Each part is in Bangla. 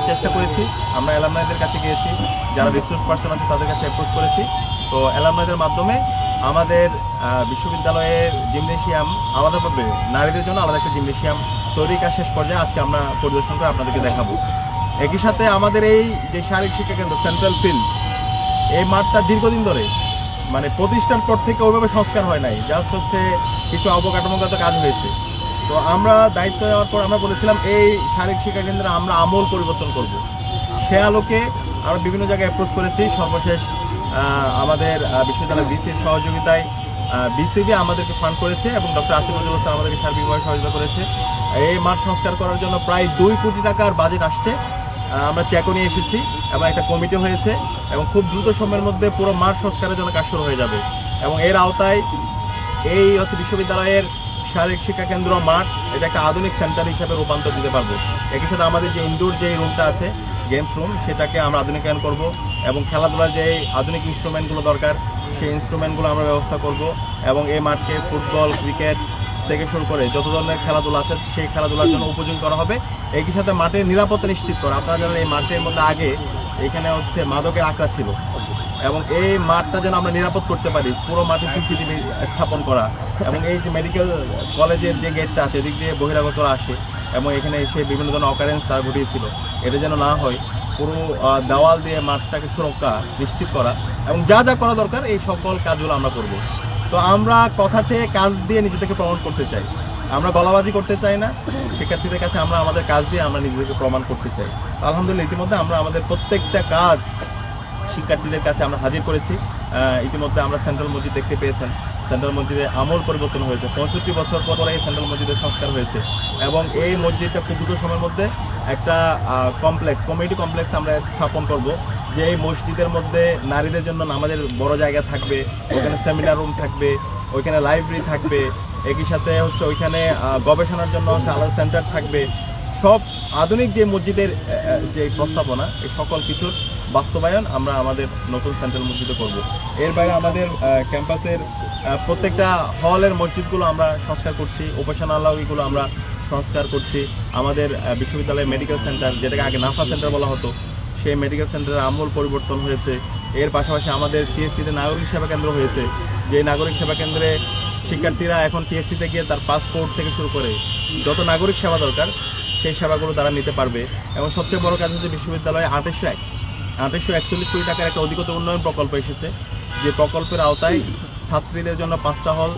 চেষ্টা করেছি, আমরা অ্যালামনাইদের কাছে গিয়েছি, যারা রিসোর্স পার্সন আছে তাদের কাছে অ্যাপ্রোচ করেছি। তো অ্যালামনাইদের মাধ্যমে আমাদের বিশ্ববিদ্যালয়ের জিমনেশিয়াম আলাদাভাবে নারীদের জন্য আলাদা একটা জিমনেশিয়াম তৈরির কাজ শেষ পর্যায়ে আজকে আমরা পরিদর্শন করে আপনাদেরকে দেখাবো। একই সাথে আমাদের এই যে শারীরিক শিক্ষা কেন্দ্র সেন্ট্রাল ফিল্ড, এই মাঠটা দীর্ঘদিন ধরে মানে প্রতিষ্ঠার পর থেকে ওইভাবে সংস্কার হয় নাই, জাস্ট হচ্ছে কিছু অবকাঠামোগত কাজ হয়েছে। তো আমরা দায়িত্ব নেওয়ার পর আমরা বলেছিলাম এই শারীরিক শিক্ষা কেন্দ্রে আমরা আমূল পরিবর্তন করব। সে আলোকে আমরা বিভিন্ন জায়গায় অ্যাপ্রোচ করেছি। সর্বশেষ আমাদের বিশ্ববিদ্যালয় বিসির সহযোগিতায় বিসিবি আমাদেরকে ফান্ড করেছে এবং ডক্টর আসিফ নজরুল স্যার আমাদেরকে সার্বিকভাবে সহযোগিতা করেছে। এই মাঠ সংস্কার করার জন্য প্রায় 2 কোটি টাকার বাজেট আসছে। আমরা চেকও নিয়ে এসেছি এবং একটা কমিটি হয়েছে এবং খুব দ্রুত সময়ের মধ্যে পুরো মাঠ সংস্কারের জন্য কাজ শুরু হয়ে যাবে এবং এর আওতায় এই হচ্ছে বিশ্ববিদ্যালয়ের শারীরিক শিক্ষা কেন্দ্র মাঠ এটা একটা আধুনিক সেন্টার হিসাবে রূপান্তর দিতে পারবো। একই সাথে আমাদের যে ইনডোর যে রুমটা আছে গেমস রুম, সেটাকে আমরা আধুনিকায়ন করব এবং খেলাধুলার যে আধুনিক ইনস্ট্রুমেন্টগুলো দরকার সেই ইনস্ট্রুমেন্টগুলো আমরা ব্যবস্থা করব এবং এই মাঠকে ফুটবল, ক্রিকেট থেকে শুরু করে যত ধরনের খেলাধুলা আছে সেই খেলাধুলার জন্য উপযোগী করা হবে। একই সাথে মাঠের নিরাপত্তা নিশ্চিত করা। আপনারা জানেন এই মাঠের মধ্যে আগে এখানে হচ্ছে মাদকের আখড়া ছিল এবং এই মাঠটা যেন আমরা নিরাপদ করতে পারি, পুরো মাঠে সিসিটিভি স্থাপন করা এবং এই যে মেডিকেল কলেজের যে গেটটা আছে এদিক দিয়ে বহিরাগতরা আসে এবং এখানে এসে বিভিন্ন ধরনের অকারেন্স তারা ঘটিয়েছিল, এটা যেন না হয়, পুরো দেওয়াল দিয়ে মাঠটাকে সুরক্ষা নিশ্চিত করা এবং যা যা করা দরকার এই সকল কাজগুলো আমরা করব। তো আমরা কথা চেয়ে কাজ দিয়ে নিজেদেরকে প্রমাণ করতে চাই, আমরা গলাবাজি করতে চাই না। শিক্ষার্থীদের কাছে আমরা আমাদের কাজ দিয়ে আমরা নিজেদেরকে প্রমাণ করতে চাই। আলহামদুলিল্লাহ ইতিমধ্যে আমরা আমাদের প্রত্যেকটা কাজ শিক্ষার্থীদের কাছে আমরা হাজির করেছি। ইতিমধ্যে আমরা সেন্ট্রাল মসজিদ দেখতে পেয়েছেন, সেন্ট্রাল মসজিদে আমূল পরিবর্তন হয়েছে। 65 বছর পর এই সেন্ট্রাল মসজিদের সংস্কার হয়েছে এবং এই মসজিদটা খুব দ্রুত সময়ের মধ্যে একটা কমিউনিটি কমপ্লেক্স আমরা স্থাপন করব, যে এই মসজিদের মধ্যে নারীদের জন্য নামাজের বড় জায়গা থাকবে, ওখানে সেমিনার রুম থাকবে, ওইখানে লাইব্রেরি থাকবে, একই সাথে হচ্ছে ওইখানে গবেষণার জন্য হচ্ছে আলাদা সেন্টার থাকবে। সব আধুনিক যে মসজিদের যে প্রস্তাবনা এই সকল কিছুর বাস্তবায়ন আমরা আমাদের নতুন সেন্ট্রাল মসজিদে করব। এর বাইরে আমাদের ক্যাম্পাসের প্রত্যেকটা হলের মসজিদগুলো আমরা সংস্কার করছি, উপাসনালয়গুলো আমরা সংস্কার করছি। আমাদের বিশ্ববিদ্যালয়ের মেডিকেল সেন্টার, যেটাকে আগে নাফা সেন্টার বলা হতো, সেই মেডিকেল সেন্টারের আমূল পরিবর্তন হয়েছে। এর পাশাপাশি আমাদের টিএসসিতে নাগরিক সেবা কেন্দ্র হয়েছে, যে নাগরিক সেবা কেন্দ্রে শিক্ষার্থীরা এখন টিএসসিতে গিয়ে তার পাসপোর্ট থেকে শুরু করে যত নাগরিক সেবা দরকার সেই সেবাগুলো তারা নিতে পারবে। এবং সবচেয়ে বড় কাজ হচ্ছে বিশ্ববিদ্যালয়ে 2841 কোটি টাকার একটা অধিকতর উন্নয়ন প্রকল্প এসেছে, যে প্রকল্পের আওতায় ছাত্রীদের জন্য 5টা হল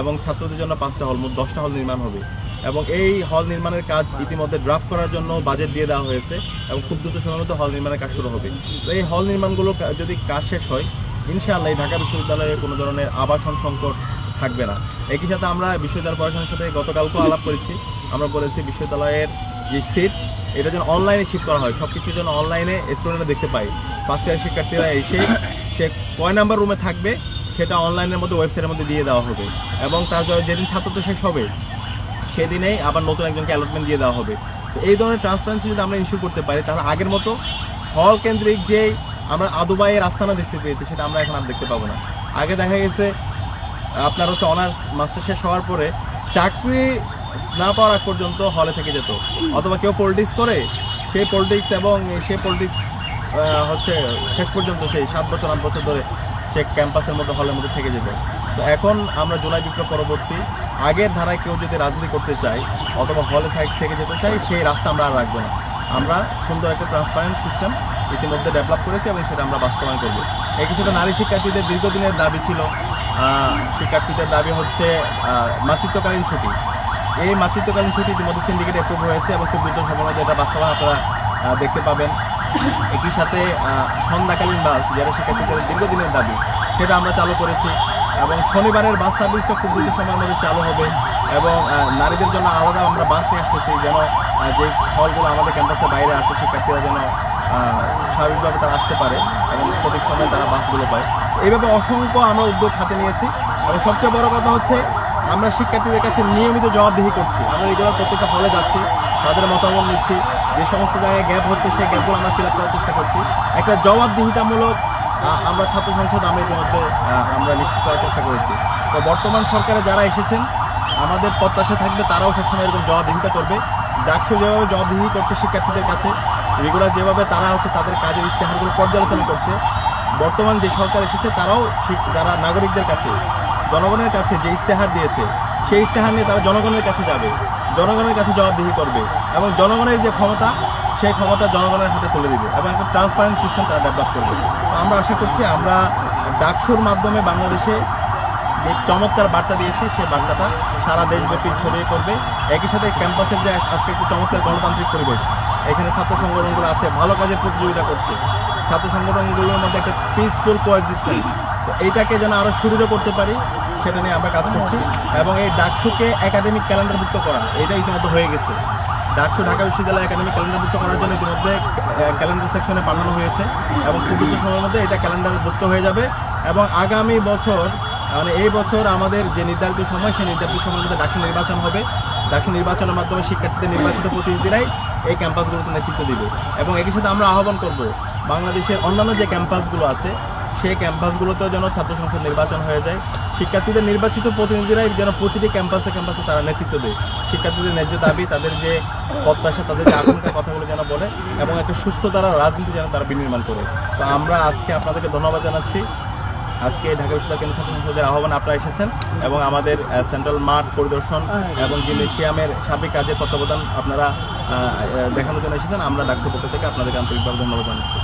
এবং ছাত্রদের জন্য 5টা হল, মোট 10টা হল নির্মাণ হবে এবং এই হল নির্মাণের কাজ ইতিমধ্যে ড্রাফট করার জন্য বাজেট দিয়ে দেওয়া হয়েছে এবং খুব দ্রুত সময়ের মধ্যে হল নির্মাণের কাজ শুরু হবে। তো এই হল নির্মাণগুলো যদি কাজ শেষ হয় ইনশাআল্লাহ এই ঢাকা বিশ্ববিদ্যালয়ে কোনো ধরনের আবাসন সংকট থাকবে না। একই সাথে আমরা বিশ্ববিদ্যালয় প্রশাসনের সাথে গতকালকেও আলাপ করেছি, আমরা বলেছি বিশ্ববিদ্যালয়ের যে সিট এটা যেন অনলাইনে শিফট করা হয়, সব কিছু যেন অনলাইনে স্টুডেন্টরা দেখতে পায়। ফার্স্ট ইয়ার শিক্ষার্থীরা এসে সে কয় নাম্বার রুমে থাকবে সেটা অনলাইনের মধ্যে ওয়েবসাইটের মধ্যে দিয়ে দেওয়া হবে এবং তার যেদিন ছাত্রত্ব শেষ হবে সেদিনেই আবার নতুন একজনকে অ্যালটমেন্ট দিয়ে দেওয়া হবে। তো এই ধরনের ট্রান্সপারেন্সি যদি আমরা ইস্যু করতে পারি তাহলে আগের মতো হল কেন্দ্রিক যে আমরা আদুবাইয়ের আস্তানা দেখতে পেয়েছি সেটা আমরা এখন আর দেখতে পাবো না। আগে দেখা গেছে আপনার হচ্ছে অনার্স মাস্টার শেষ হওয়ার পরে চাকরি না পাওয়ার আগ পর্যন্ত হলে থেকে যেত, অথবা কেউ পলিটিক্স করে সেই পলিটিক্স এবং সেই পলিটিক্স হচ্ছে শেষ পর্যন্ত সেই 7 বছর 8 বছর ধরে সে ক্যাম্পাসের মধ্যে হলের মধ্যে থেকে যেত। তো এখন আমরা জুলাই বিপ্লব পরবর্তী আগের ধারায় কেউ যদি রাজনীতি করতে চায় অথবা হলে থেকে যেতে চাই সেই রাস্তা আমরা আর রাখবো না। আমরা সুন্দর একটা ট্রান্সপারেন্ট সিস্টেম ইতিমধ্যে ডেভেলপ করেছি এবং সেটা আমরা বাস্তবায়ন করবো। একই সাথে নারী শিক্ষার্থীদের দীর্ঘদিনের দাবি ছিল, শিক্ষার্থীদের দাবি হচ্ছে মাতৃত্বকালীন ছুটি। এই মাতৃত্বকালীন ছুটি ইতিমধ্যে সিন্ডিকেট অ্যাপ্রুভ হয়েছে এবং খুব দ্রুত সময় এটা বাস্তবায়ন আপনারা দেখতে পাবেন। একই সাথে সন্ধ্যাকালীন বাস, যারা শিক্ষার্থীদের দীর্ঘদিনের দাবি, সেটা আমরা চালু করেছি এবং শনিবারের বাস সার্ভিসটা খুব দ্রুত সময়ের মধ্যে চালু হবে এবং নারীদের জন্য আলাদা আমরা বাস নিয়ে আসতেছি, যেন যে হলগুলো আমাদের ক্যাম্পাসের বাইরে আছে শিক্ষার্থীরা যেন স্বাভাবিকভাবে তারা আসতে পারে এবং সঠিক সময়ে তারা বাসগুলো পায়। এইভাবে অসংখ্য আমরা উদ্যোগ হাতে নিয়েছি এবং সবচেয়ে বড় কথা হচ্ছে আমরা শিক্ষার্থীদের কাছে নিয়মিত জবাবদিহি করছি। আমরা এগুলো প্রত্যেকটা হলে যাচ্ছি, তাদের মতামত নিচ্ছি, যে সমস্ত জায়গায় গ্যাপ হচ্ছে সেই গ্যাপগুলো আমরা ফিল আপ করার চেষ্টা করছি। একটা জবাবদিহিতামূলক আমরা ছাত্র সংসদ আমরা ইতিমধ্যে আমরা নিশ্চিত করার চেষ্টা করেছি। তো বর্তমান সরকারে যারা এসেছেন আমাদের প্রত্যাশা থাকবে তারাও সবসময় এরকম জবাবদিহিতা করবে। ডাকসু যেভাবে জবাবদিহি করছে শিক্ষার্থীদের কাছে রেগুলার যেভাবে তারা তাদের কাজের ইশতেহারগুলো পর্যালোচনা করছে, বর্তমান যে সরকার এসেছে তারাও যারা নাগরিকদের কাছে, জনগণের কাছে যে ইশতেহার দিয়েছে সেই ইশতেহার নিয়ে তারা জনগণের কাছে যাবে, জনগণের কাছে জবাবদিহি করবে এবং জনগণের যে ক্ষমতা সেই ক্ষমতা জনগণের হাতে তুলে দিবে এবং একটা ট্রান্সপারেন্ট সিস্টেম তারা ডেভেলপ করবে। তো আমরা আশা করছি আমরা ডাকসুর মাধ্যমে বাংলাদেশে যে চমৎকার বার্তা দিয়েছি সেই বার্তাটা সারা দেশব্যাপী ছড়িয়ে করবে। একই সাথে ক্যাম্পাসের যে আজকে একটি চমৎকার গণতান্ত্রিক পরিবেশ, এখানে ছাত্র সংগঠনগুলো আছে, ভালো কাজের প্রতিযোগিতা করছে, ছাত্র সংগঠনগুলোর মধ্যে একটা পিসফুল কোএক্সিস্টেন্স, তো এইটাকে যেন আরও সুদৃঢ় করতে পারি সেটা নিয়ে আমরা কাজ করছি। এবং এই ডাকসুকে একাডেমিক ক্যালেন্ডারভুক্ত করা এটা ইতিমধ্যে হয়ে গেছে। ডাকসু ঢাকা বিশ্ববিদ্যালয় একাডেমিক ক্যালেন্ডারভুক্ত করার জন্য ইতিমধ্যে ক্যালেন্ডার সেকশনে পাঠানো হয়েছে এবং খুব দ্রুত সময়ের মধ্যে এটা ক্যালেন্ডারভুক্ত হয়ে যাবে। এবং আগামী বছর মানে এই বছর আমাদের যে নির্ধারিত সময় সেই নির্ধারিত সময়ের মধ্যে ডাকসু নির্বাচন হবে। ডাকসু নির্বাচনের মাধ্যমে শিক্ষার্থীদের নির্বাচিত প্রতিনিধিরাই এই ক্যাম্পাসগুলোতে নেতৃত্ব দেবে। এবং একই সাথে আমরা আহ্বান করব বাংলাদেশের অন্যান্য যে ক্যাম্পাসগুলো আছে সেই ক্যাম্পাসগুলোতেও যেন ছাত্র সংসদ নির্বাচন হয়ে যায়, শিক্ষার্থীদের নির্বাচিত প্রতিনিধিরাই যেন প্রতিটি ক্যাম্পাসে ক্যাম্পাসে তারা নেতৃত্ব দেয়, শিক্ষার্থীদের ন্যায্য দাবি, তাদের যে প্রত্যাশা, তাদের যে আকাঙ্ক্ষার কথাগুলো যেন বলে এবং একটা সুস্থ তারা রাজনীতি যেন তারা বিনির্মাণ করে। তো আমরা আজকে আপনাদেরকে ধন্যবাদ জানাচ্ছি। আজকে ঢাকা বিশ্ববিদ্যালয় কেন্দ্রীয় ছাত্র সংসদের আহ্বানে আপনারা এসেছেন এবং আমাদের সেন্ট্রাল মাঠ পরিদর্শন এবং জিমনেশিয়ামের সার্বিক কাজের তত্ত্বাবধান আপনারা দেখানোর জন্য এসেছেন। আমরা ডাকসুর পক্ষ থেকে আপনাদেরকে আন্তরিকভাবে ধন্যবাদ জানাচ্ছি।